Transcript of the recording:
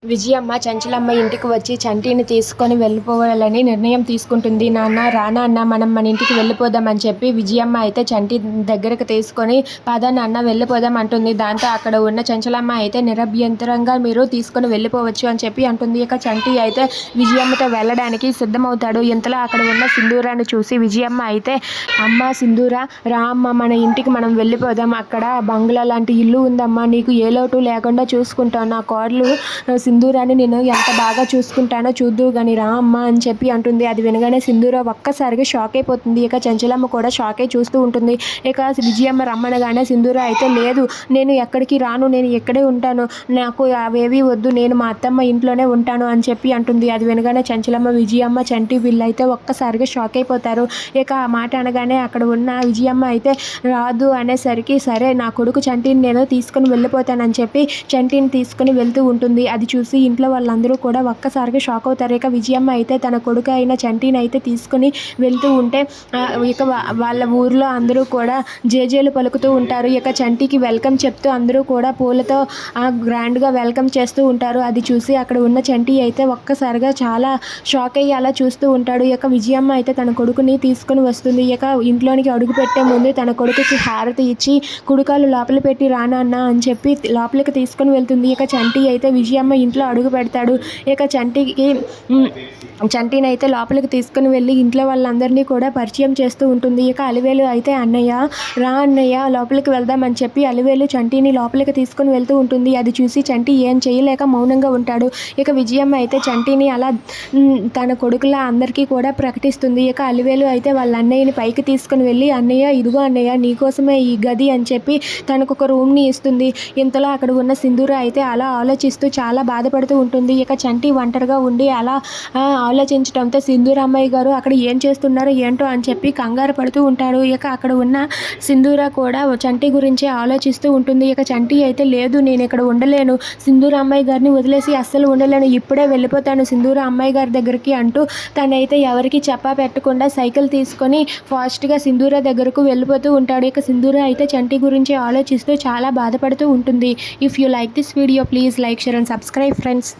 విజయమ్మ చంచలమ్మ ఇంటికి వచ్చి చంటిని తీసుకొని వెళ్ళిపోవాలని నిర్ణయం తీసుకుంటుంది. నాన్న రానా అన్న మనం మన ఇంటికి వెళ్ళిపోదాం అని చెప్పి విజయమ్మ అయితే చంటి దగ్గరకు తీసుకొని పద నాన్న వెళ్ళిపోదాం అంటుంది. దాంతో అక్కడ ఉన్న చంచలమ్మ అయితే నిరభ్యంతరంగా మీరు తీసుకొని వెళ్ళిపోవచ్చు అని చెప్పి అంటుంది. ఇక చంటి అయితే విజయమ్మతో వెళ్ళడానికి సిద్ధమవుతాడు. ఇంతలో అక్కడ ఉన్న సింధూరాన్ని చూసి విజయమ్మ అయితే అమ్మ సింధూర రా అమ్మ మన ఇంటికి మనం వెళ్ళిపోదాం, అక్కడ బంగ్లా లాంటి ఇల్లు ఉందమ్మా, నీకు ఏ లోటు లేకుండా చూసుకుంటాను, నా కోడలు సింధూరాన్ని నేను ఎంత బాగా చూసుకుంటానో చూద్దువు కానీ రా అమ్మ అని చెప్పి అంటుంది. అది వినగానే సింధూర ఒక్కసారిగా షాక్ అయిపోతుంది. ఇక చంచలమ్మ కూడా షాక్ అయి చూస్తూ ఉంటుంది. ఇక విజయమ్మ రమ్మనగానే సింధూర అయితే లేదు నేను ఎక్కడికి రాను, నేను ఇక్కడే ఉంటాను, నాకు అవేవి వద్దు, నేను మా అత్తమ్మ ఇంట్లోనే ఉంటాను అని చెప్పి అంటుంది. అది వినగానే చంచలమ్మ విజయమ్మ చంటి వీళ్ళైతే ఒక్కసారిగా షాక్ అయిపోతారు. ఇక ఆ మాట అనగానే అక్కడ ఉన్న విజయమ్మ అయితే రాదు అనేసరికి సరే నా కొడుకు చంటిని నేను తీసుకుని వెళ్ళిపోతానని చెప్పి చంటిని తీసుకుని వెళ్తూ ఉంటుంది. అది చూసి ఇంట్లో వాళ్ళందరూ కూడా ఒక్కసారిగా షాక్ అవుతారు. ఇక విజయమ్మ అయితే తన కొడుకు అయిన చంటిని అయితే తీసుకుని వెళ్తూ ఉంటే ఇక వాళ్ళ ఊర్లో అందరూ కూడా జేజేలు పలుకుతూ ఉంటారు. ఇక చంటికి వెల్కమ్ చెప్తూ అందరూ కూడా పూలతో గ్రాండ్గా వెల్కమ్ చేస్తూ ఉంటారు. అది చూసి అక్కడ ఉన్న చంటి అయితే ఒక్కసారిగా చాలా షాక్ అయ్యి అలా చూస్తూ ఉంటాడు. ఇక విజయమ్మ అయితే తన కొడుకుని తీసుకుని వస్తుంది. ఇక ఇంట్లోనికి అడుగు పెట్టే ముందు తన కొడుకుకి హారతి ఇచ్చి కుడికాలు లోపల పెట్టి రానన్న అని చెప్పి లోపలికి తీసుకుని వెళ్తుంది. ఇక చంటి అయితే విజయమ్మ ఇంట్లో అడుగు పెడతాడు. ఇక చంటిని అయితే లోపలికి తీసుకుని వెళ్ళి ఇంట్లో వాళ్ళందరినీ కూడా పరిచయం చేస్తూ ఉంటుంది. ఇక అలివేలు అయితే అన్నయ్య రా అన్నయ్య లోపలికి వెళ్దామని చెప్పి అలివేలు చంటిని లోపలికి తీసుకుని వెళ్తూ ఉంటుంది. అది చూసి చంటి ఏం చేయలేక మౌనంగా ఉంటాడు. ఇక విజయమ్మ అయితే చంటిని అలా తన కొడుకుల అందరికీ కూడా ప్రకటిస్తుంది. ఇక అలివేలు అయితే వాళ్ళ అన్నయ్యని పైకి తీసుకుని వెళ్ళి అన్నయ్య ఇదిగో అన్నయ్య నీకోసమే ఈ గది అని చెప్పి తనకు ఒక రూమ్ని ఇస్తుంది. ఇంతలో అక్కడ ఉన్న సింధూర అయితే అలా ఆలోచిస్తూ చాలా బాధపడుతూ ఉంటుంది. ఇక చంటి ఒంటరిగా ఉండి అలా ఆలోచించడంతో సింధూరమ్మాయి గారు అక్కడ ఏం చేస్తున్నారో ఏంటో అని చెప్పి కంగారు పడుతూ ఉంటారు. ఇక అక్కడ ఉన్న సింధూర కూడా చంటి గురించి ఆలోచిస్తూ ఉంటుంది. ఇక చంటి అయితే లేదు నేను ఇక్కడ ఉండలేను, సింధూర అమ్మాయి గారిని వదిలేసి అస్సలు ఉండలేను, ఇప్పుడే వెళ్ళిపోతాను సింధూర అమ్మాయి గారి దగ్గరికి అంటూ తనైతే ఎవరికి చెప్పా పెట్టకుండా సైకిల్ తీసుకొని ఫాస్ట్గా సింధూర దగ్గరకు వెళ్ళిపోతూ ఉంటాడు. ఇక సింధూర అయితే చంటి గురించి ఆలోచిస్తూ చాలా బాధపడుతూ ఉంటుంది. If you like this video please like share and subscribe friends.